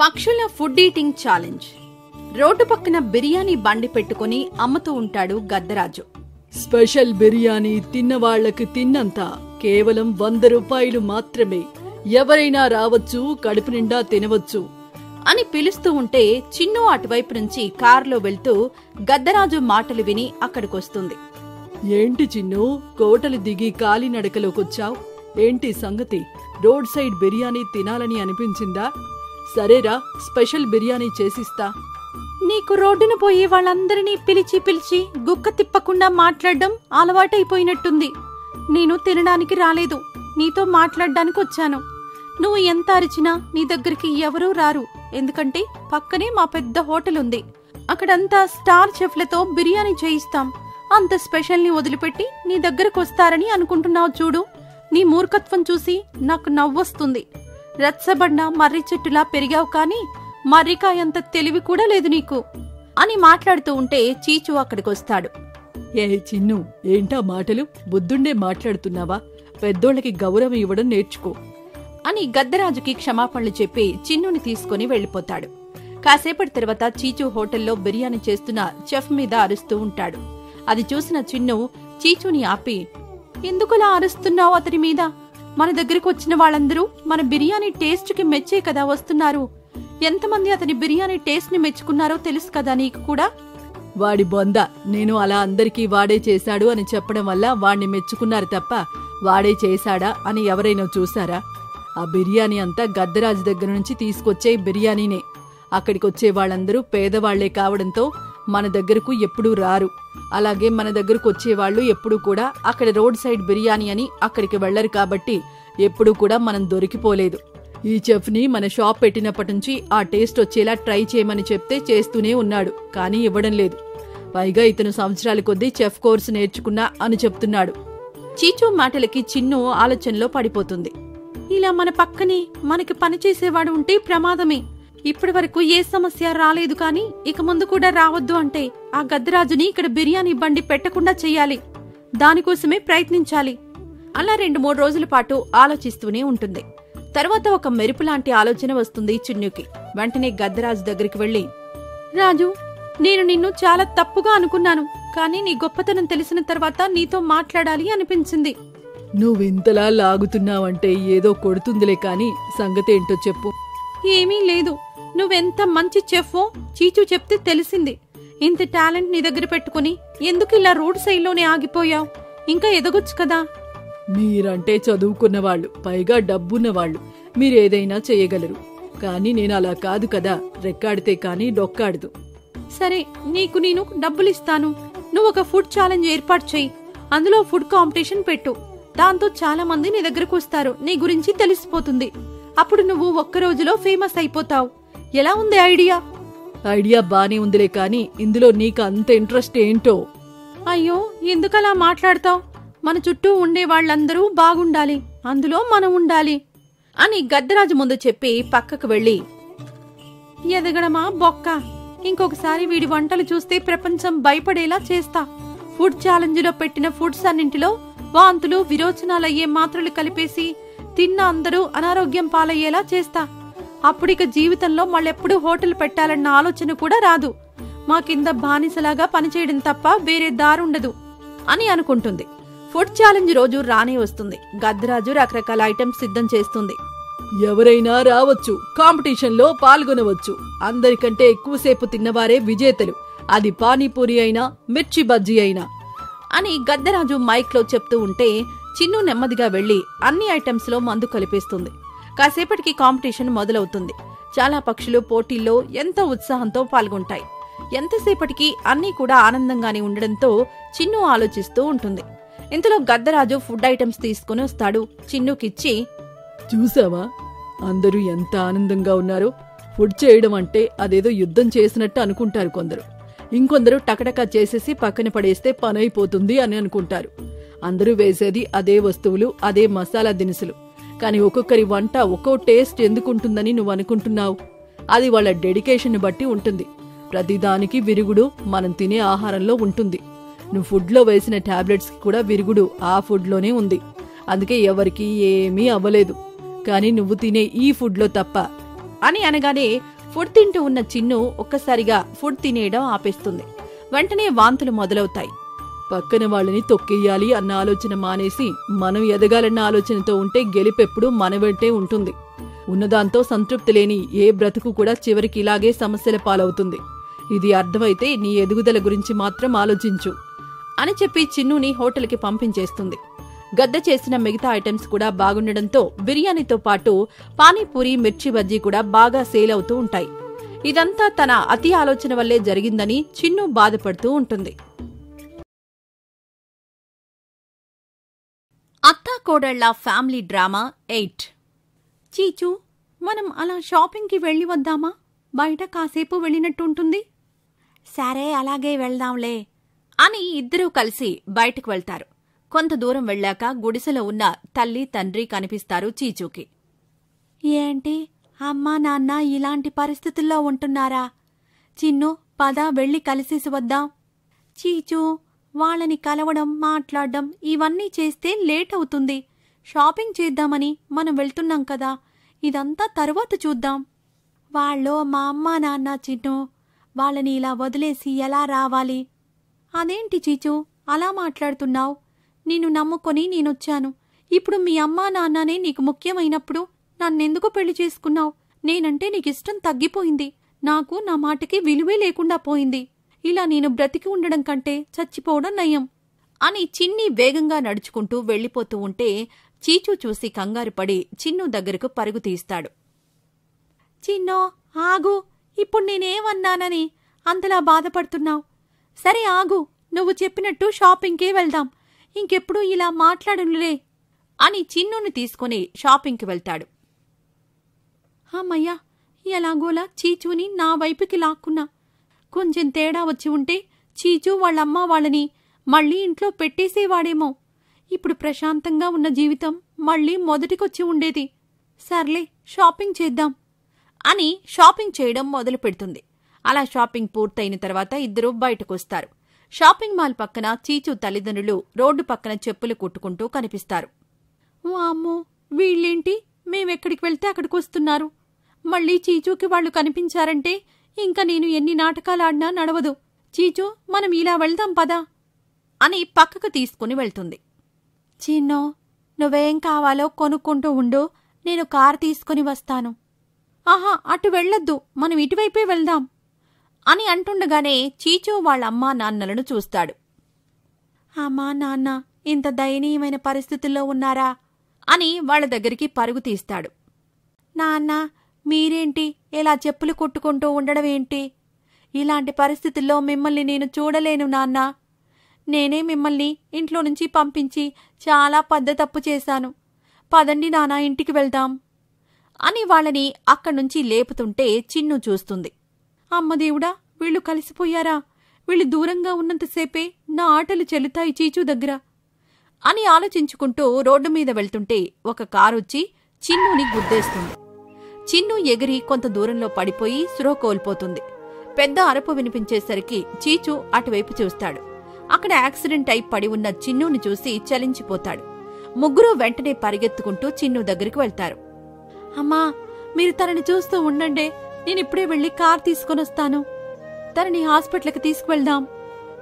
పక్షుల food eating challenge. Road పక్కన బిర్యానీ బండి పెట్టుకుని అమ్ముతూ ఉంటాడు గద్దరాజు. స్పెషల్ బిర్యానీ తిన్నవాళ్లకి తిన్నంత, కేవలం 100 రూపాయలు మాత్రమే. ఎవరైనా రావచ్చు, కడుపు నిండా తినవచ్చు అని పిలుస్తూ ఉంటే చిన్ను అటువైపు నుంచి కారులో వెళ్తూ గద్దరాజు మాటలు విని అక్కడికొస్తుంది. ఏంటి చిన్ను, కోటలు దిగి కాలినడకలోకొచ్చావ్? ఏంటి సంగతి? రోడ్ సైడ్ బిర్యానీ తినాలని అనిపించిందా? సరేరా, స్పెషల్ బిర్యానీ చేసిస్తా. నీకు రోడ్డున పోయి వాళ్ళందరినీ పిలిచి పిలిచి గుక్క తిప్పకుండా మాట్లాడడం అలవాటైపోయినట్టుంది. నేను తినడానికి రాలేదు, నీతో మాట్లాడడానికి వచ్చాను. నువ్వు ఎంత అరిచినా నీ దగ్గరికి ఎవరూ రారు, ఎందుకంటే పక్కనే మా పెద్ద హోటల్ ఉంది. అక్కడంతా స్టార్ చెఫ్లతో బిర్యానీ చేయిస్తాం. అంత స్పెషల్ని వదిలిపెట్టి నీ దగ్గరకొస్తారని అనుకుంటున్నావు చూడు. నీ మూర్ఖత్వం చూసి నాకు నవ్వొస్తుంది. రచ్చబండ మర్రి చెట్టులా పెరిగావు కానీ మర్రికాయంత తెలివి కూడా లేదు నీకు అని మాట్లాడుతూ ఉంటే చీచు అక్కడికొస్తాడు. ఏ చిన్ను, ఏంటా మాటలు? బుద్ధుండే మాట్లాడుతున్నావా? పెద్దోళ్ళకి గౌరవం ఇవ్వడం నేర్చుకో అని గద్దరాజుకి క్షమాపణలు చెప్పి చిన్నుని తీసుకుని వెళ్లిపోతాడు. కాసేపటి తర్వాత చీచు హోటల్లో బిర్యానీ చేస్తున్న చెఫ్ మీద అరుస్తూ ఉంటాడు. అది చూసిన చిన్ను చీచుని ఆపి, ఎందుకులా అరుస్తున్నావు అతని మీద? మన దగ్గరకు వచ్చిన వాళ్ళందరూ మన బిర్యానీ టేస్ట్ కి మెచ్చే కదా వస్తున్నారు. ఎంతమంది అతని బిర్యానీ టేస్ట్ ని మెచ్చుకున్నారో తెలుసు కదా నీకు కూడా. వాడి బొంద, నేను అలా అందరికీ వాడే చేశాడు అని చెప్పడం వల్ల వాణ్ణి మెచ్చుకున్నారు తప్ప వాడే చేశాడా అని ఎవరైనా చూసారా? ఆ బిర్యానీ అంతా గద్దరాజు దగ్గర నుంచి తీసుకొచ్చే బిర్యానీనే. అక్కడికొచ్చే వాళ్ళందరూ పేదవాళ్లే కావడంతో మన దగ్గరకు ఎప్పుడూ రారు. అలాగే మన దగ్గరకు వచ్చేవాళ్లు ఎప్పుడూ కూడా అక్కడ రోడ్ సైడ్ బిర్యానీ అని అక్కడికి వెళ్లరు కాబట్టి ఎప్పుడూ కూడా మనం దొరికిపోలేదు. ఈ చెఫ్ని మన షాప్ పెట్టినప్పటి నుంచి ఆ టేస్ట్ వచ్చేలా ట్రై చేయమని చెప్తే చేస్తూనే ఉన్నాడు, కానీ ఇవ్వడం లేదు. పైగా ఇతను సంవత్సరాల కొద్దీ చెఫ్ కోర్సు నేర్చుకున్నా అని చెప్తున్నాడు. చీచు మాటలకి చిన్ను ఆలోచనలో పడిపోతుంది. ఇలా మన పక్కనే మనకి పనిచేసేవాడు ఉంటే ప్రమాదమే. ఇప్పటి వరకు ఏ సమస్య రాలేదు కానీ ఇక ముందు కూడా రావద్దు అంటే ఆ గద్దరాజుని ఇక్కడ బిర్యానీ బండి పెట్టకుండా చెయ్యాలి. దానికోసమే ప్రయత్నించాలి. అలా 2-3 రోజుల పాటు ఆలోచిస్తూనే ఉంటుంది. తర్వాత ఒక మెరుపులాంటి ఆలోచన వస్తుంది చిన్నుకి. వెంటనే గద్దరాజు దగ్గరికి వెళ్లి, రాజు, నేను నిన్ను చాలా తప్పుగా అనుకున్నాను, కానీ నీ గొప్పతనం తెలిసిన తర్వాత నీతో మాట్లాడాలి అనిపించింది. నువ్వింతలా లాగుతున్నావంటే ఏదో కొడుతుందిలే కాని సంగతేంటో చెప్పు. ఏమీ లేదు, నువ్వెంత మంచి చెఫ్వో చీచు చెప్తే తెలిసింది. ఇంత టాలెంట్ నీ దగ్గర పెట్టుకుని ఎందుకు ఇలా రోడ్ సైడ్లోనే ఆగిపోయావు? ఇంకా ఎదగొచ్చు కదా. మీరంటే చదువుకున్నవాళ్లు, పైగా డబ్బున్నవాళ్లు, మీరేదైనా చేయగలరు. కానీ నేను అలా కాదు కదా, రెక్కాడితే కాని డొక్కాడదు. సరే, నీకు నేను డబ్బులిస్తాను. నువ్వు ఒక ఫుడ్ ఛాలెంజ్ ఏర్పాటు చెయ్యి. అందులో ఫుడ్ కాంపిటీషన్ పెట్టు. దాంతో చాలా మంది నీ దగ్గరకు వస్తారు. నీ గురించి తెలిసిపోతుంది. అప్పుడు నువ్వు ఒక్క రోజులో ఫేమస్ అయిపోతావు. ఎలా ఉంది ఐడియా? ఐడియా బానే ఉందిలే కాని ఇందులో నీకు అంత ఇంట్రెస్ట్ ఏంటో? అయ్యో, ఎందుకలా మాట్లాడతావు? మన చుట్టూ ఉండే వాళ్ళందరూ బాగుండాలి, అందులో మనం ఉండాలి అని గద్దరాజు ముందు చెప్పి పక్కకు వెళ్లి, ఎదగడమా బొక్క, ఇంకొకసారి వీడి వంటలు చూస్తే ప్రపంచం భయపడేలా చేస్తా. ఫుడ్ ఛాలెంజ్లో పెట్టిన ఫుడ్స్ అన్నింటిలో వాంతులు విరోచనాలయ్యే మాత్రలు కలిపేసి తిన్న అందరూ అనారోగ్యం పాలయ్యేలా చేస్తా. అప్పుడిక జీవితంలో మళ్ళెప్పుడూ హోటల్ పెట్టాలన్న ఆలోచన కూడా రాదు. మా కింద బానిసలాగా పనిచేయడం తప్ప వేరే దారుండదు అని అనుకుంటుంది. ఫుడ్ ఛాలెంజ్ రోజు రానే వస్తుంది. గద్దరాజు రకరకాల ఐటమ్స్ సిద్ధం చేస్తుంది. ఎవరైనా రావచ్చు, కాంపిటీషన్లో పాల్గొనవచ్చు. అందరికంటే ఎక్కువసేపు తిన్నవారే విజేతలు. అది పానీపూరి అయినా మిర్చి బజ్జీ అయినా అని గద్దరాజు మైక్లో చెప్తూ ఉంటే చిన్ను నెమ్మదిగా వెళ్లి అన్ని ఐటమ్స్ లో మందు కలిపేస్తుంది. కాసేపటికి కాంపిటీషన్ మొదలవుతుంది. చాలా పక్షులు పోటీల్లో ఎంతో ఉత్సాహంతో పాల్గొంటాయి. ఎంతసేపటికి అన్నీ కూడా ఆనందంగానే ఉండడంతో చిన్ను ఆలోచిస్తూ ఉంటుంది. ఇంతలో గద్దరాజు ఫుడ్ ఐటమ్స్ తీసుకుని వస్తాడు. చిన్నుకిచ్చి, చూసావా అందరూ ఎంత ఆనందంగా ఉన్నారో? ఫుడ్ చేయడం అంటే అదేదో యుద్ధం చేసినట్టు అనుకుంటారు కొందరు. ఇంకొందరు టకటకా చేసేసి పక్కన పడేస్తే పనైపోతుంది అని అనుకుంటారు. అందరూ వేసేది అదే వస్తువులు, అదే మసాలా దినుసులు. కానీ ఒక్కొక్కరి వంట ఒక్కో టేస్ట్ ఎందుకుంటుందని నువ్వు అనుకుంటున్నావు? అది వాళ్ళ డెడికేషన్ బట్టి ఉంటుంది. ప్రతిదానికి విరుగుడు మనం తినే ఆహారంలో ఉంటుంది. నువ్వు ఫుడ్లో వేసిన టాబ్లెట్స్కి కూడా విరుగుడు ఆ ఫుడ్లోనే ఉంది. అందుకే ఎవరికీ ఏమీ అవ్వలేదు. కానీ నువ్వు తినే ఈ ఫుడ్లో తప్ప అని అనగానే ఫుడ్ తింటూ ఉన్న చిన్ను ఒక్కసారిగా ఫుడ్ తినేయడం ఆపేస్తుంది. వెంటనే వాంతులు మొదలవుతాయి. పక్కన వాళ్ళని తొక్కేయాలి అన్న ఆలోచన మానేసి మనం ఎదగాలన్న ఆలోచనతో ఉంటే గెలిపెప్పుడు మన వెంటే ఉంటుంది. ఉన్నదాంతో సంతృప్తి లేని ఏ బ్రతుకు కూడా చివరికి ఇలాగే సమస్యల పాలవుతుంది. ఇది అర్థమైతే నీ ఎదుగుదల గురించి మాత్రం ఆలోచించు అని చెప్పి చిన్నుని హోటల్కి పంపించేస్తుంది. గద్ద చేసిన మిగతా ఐటమ్స్ కూడా బాగుండడంతో బిర్యానీతో పాటు పానీపూరి, మిర్చి బజ్జీ కూడా బాగా సేల్ అవుతూ ఉంటాయి. ఇదంతా తన అతి ఆలోచన వల్లే జరిగిందని చిన్ను బాధపడుతూ ఉంటుంది. అత్తాకోడళ్ల ఫ్యామిలీ డ్రామా 8. చీచూ, మనం అలా షాపింగ్కి వెళ్ళి వద్దామా? బయట కాసేపు వెళ్ళినట్టుంటుంది. సరే, అలాగే వెళ్దాంలే అని ఇద్దరూ కలిసి బయటకు వెళ్తారు. కొంత దూరం వెళ్ళాక గుడిసెలో ఉన్న తల్లి, తండ్రి కనిపిస్తారు చీచూకి. ఏంటి, అమ్మా నాన్న ఇలాంటి పరిస్థితుల్లో ఉంటున్నారా? చిన్ను, పద వెళ్ళి కలిసేసి వద్దాం. చీచూ, వాళ్ళని కలవడం, మాట్లాడడం ఇవన్నీ చేస్తే లేట్ అవుతుంది. షాపింగ్ చేద్దామని మనం వెళ్తున్నాం కదా, ఇదంతా తరువాత చూద్దాం. వాళ్ళో మా అమ్మా నాన్న చిన్ను, వాళ్ళని ఇలా వదిలేసి ఎలా రావాలి? అదేంటి చీచూ అలా మాట్లాడుతున్నావు? నిన్ను నమ్ముకొని నేనొచ్చాను. ఇప్పుడు మీ అమ్మా నాన్ననే నీకు ముఖ్యమైనప్పుడు నన్నెందుకు పెళ్లి చేసుకున్నావు? నేనంటే నీకిష్టం తగ్గిపోయింది. నాకు నా మాటకి విలువే లేకుండా పోయింది. ఇలా నేను బ్రతికి ఉండడం కంటే చచ్చిపోవడం నయం అని చిన్ని వేగంగా నడుచుకుంటూ వెళ్లిపోతూ ఉంటే చీచూ చూసి కంగారుపడి చిన్ను దగ్గరకు పరుగు తీస్తాడు. చిన్నో, ఆగు. ఇప్పుడు నేనేమన్నానని అంతలా బాధపడుతున్నావు? సరే ఆగు, నువ్వు చెప్పినట్టు షాపింగ్కే వెళ్దాం. ఇంకెప్పుడు ఇలా మాట్లాడునులే అని చిన్నుని తీసుకుని షాపింగ్కి వెళ్తాడు. అమ్మయ్యా, ఎలాగోలా చీచూని నా వైపుకి లాక్కున్నా. కొంచెం తేడా వచ్చి ఉంటే చీచూ వాళ్ళమ్మ వాళ్ళని మళ్లీ ఇంట్లో పెట్టేసేవాడేమో. ఇప్పుడు ప్రశాంతంగా ఉన్న జీవితం మళ్లీ మొదటికొచ్చి ఉండేది. సర్లే, షాపింగ్ చేద్దాం అని షాపింగ్ చేయడం మొదలు పెడుతుంది. అలా షాపింగ్ పూర్తయిన తర్వాత ఇద్దరూ బయటకొస్తారు. షాపింగ్ మాల్ పక్కన చీచూ తల్లిదండ్రులు రోడ్డు పక్కన చెప్పులు కుట్టుకుంటూ కనిపిస్తారు. వామ్మో, వీళ్ళేంటి మేమెక్కడికి వెళ్తే అక్కడికొస్తున్నారు? మళ్లీ చీచూకి వాళ్లు కనిపించారంటే ఇంకా నేను ఎన్ని నాటకాలాడినా నడవదు. చీచూ, మనం ఇలా వెళ్దాం పదా అని పక్కకు తీసుకుని వెళ్తుంది. చిన్నో, నువ్వేం కావాలో కొనుక్కుంటూ ఉండు, నేను కారు తీసుకుని వస్తాను. ఆహా, అటు వెళ్లొద్దు, మనం ఇటువైపే వెళ్దాం అని అంటుండగానే చీచూ వాళ్ళమ్మా నాన్నలను చూస్తాడు. అమ్మా నాన్న ఇంత దయనీయమైన పరిస్థితుల్లో ఉన్నారా అని వాళ్ల దగ్గరికి పరుగు తీస్తాడు. నాన్న, మీరేంటి ఇలా చెప్పులు కుట్టుకుంటూ ఉండడమేంటి? ఇలాంటి పరిస్థితుల్లో మిమ్మల్ని నేను చూడలేను నాన్నా. నేనే మిమ్మల్ని ఇంట్లో నుంచి పంపించి చాలా పెద్ద తప్పు చేశాను. పదండి నాన్నా, ఇంటికి వెళ్దాం అని వాళ్ళని అక్కడ్నుంచి లేపుతుంటే చిన్ను చూస్తుంది. అమ్మదేవుడా, వీళ్ళు కలిసిపోయారా? వీళ్ళు దూరంగా ఉన్నంతసేపే నా ఆటలు చెల్లుతాయి చీచూ దగ్గర అని ఆలోచించుకుంటూ రోడ్డు మీద వెళ్తుంటే ఒక కారొచ్చి చిన్నుని గుద్దేస్తుంది. చిన్ను ఎగిరి కొంత దూరంలో పడిపోయి స్పృహ కోల్పోతుంది. పెద్ద అరుపు వినిపించేసరికి చీచూ అటువైపు చూస్తాడు. అక్కడ యాక్సిడెంట్ అయి పడి ఉన్న చిన్నుని చూసి చలించిపోతాడు. ముగ్గురూ వెంటనే పరిగెత్తుకుంటూ చిన్ను దగ్గరికి వెళ్తారు. అమ్మా, మీరు తనని చూస్తూ ఉండండి, నేనిప్పుడే వెళ్లి కార్ తీసుకొనొస్తాను. తనని హాస్పిటల్కి తీసుకువెళ్దాం.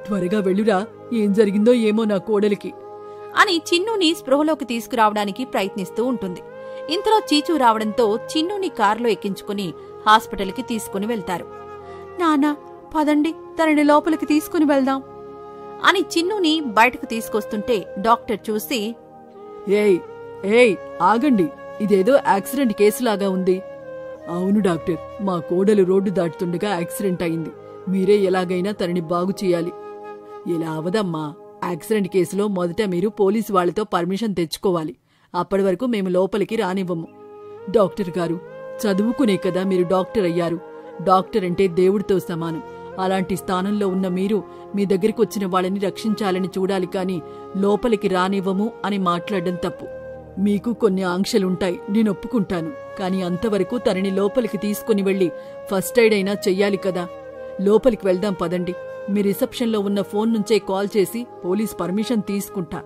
త్వరగా వెళ్ళురా, ఏం జరిగిందో ఏమో నా కోడలికి అని చిన్నుని స్పృహలోకి తీసుకురావడానికి ప్రయత్నిస్తూ ఉంటుంది. ఇంతలో చీచూ రావడంతో చిన్నుని కారులో ఎక్కించుకుని హాస్పిటల్కి తీసుకుని వెళ్తారు. నానా, పదండి, తనని లోపలికి తీసుకుని వెళ్దాం అని చిన్నుని బయటకు తీసుకొస్తుంటే డాక్టర్ చూసి, ఏయ్ ఏయ్ ఆగండి, ఇదేదో యాక్సిడెంట్ కేసులాగా ఉంది. అవును డాక్టర్, మా కోడలు రోడ్డు దాటుతుండగా యాక్సిడెంట్ అయింది. మీరే ఎలాగైనా తనని బాగు చేయాలి. ఇలా అవదమ్మా, యాక్సిడెంట్ కేసులో మొదట మీరు పోలీసు వాళ్లతో పర్మిషన్ తెచ్చుకోవాలి. అప్పటి వరకు మేము లోపలికి రానివ్వము. డాక్టర్ గారు, చదువుకునే కదా మీరు డాక్టర్ అయ్యారు. డాక్టర్ అంటే దేవుడితో సమానం. అలాంటి స్థానంలో ఉన్న మీరు మీ దగ్గరికి వచ్చిన వాళ్ళని రక్షించాలని చూడాలి, కాని లోపలికి రానివ్వము అని మాట్లాడడం తప్పు. మీకు కొన్ని ఆంక్షలుంటాయి, నేను ఒప్పుకుంటాను. కాని అంతవరకు తనని లోపలికి తీసుకుని వెళ్లి ఫస్ట్ ఎయిడ్ అయినా చెయ్యాలి కదా. లోపలికి వెళ్దాం పదండి. మీ రిసెప్షన్లో ఉన్న ఫోన్ నుంచే కాల్ చేసి పోలీస్ పర్మిషన్ తీసుకుంటా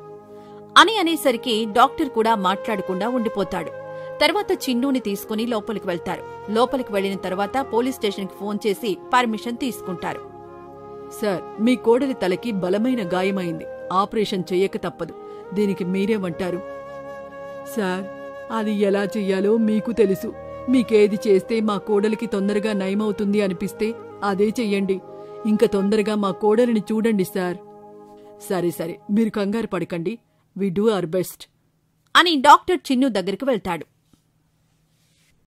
అని అనేసరికి డాక్టర్ కూడా మాట్లాడకుండా ఉండిపోతాడు. తర్వాత చిన్నూని తీసుకుని లోపలికి వెళ్తారు. లోపలికి వెళ్లిన తర్వాత పోలీస్ స్టేషన్కి ఫోన్ చేసి పర్మిషన్ తీసుకుంటారు. సార్, మీ కోడలి తలకి బలమైన గాయమైంది. ఆపరేషన్ చెయ్యక తప్పదు. దీనికి మీరేమంటారు? సార్, అది ఎలా చెయ్యాలో మీకు తెలుసు. మీకేది చేస్తే మా కోడలికి తొందరగా నయమవుతుంది అనిపిస్తే అదే చెయ్యండి. ఇంక తొందరగా మా కోడలిని చూడండి సార్. సరే సరే, మీరు కంగారు పడకండి. వి డూ అవర్ బెస్ట్ అని డాక్టర్ చిన్ను దగ్గరికి వెళ్తాడు.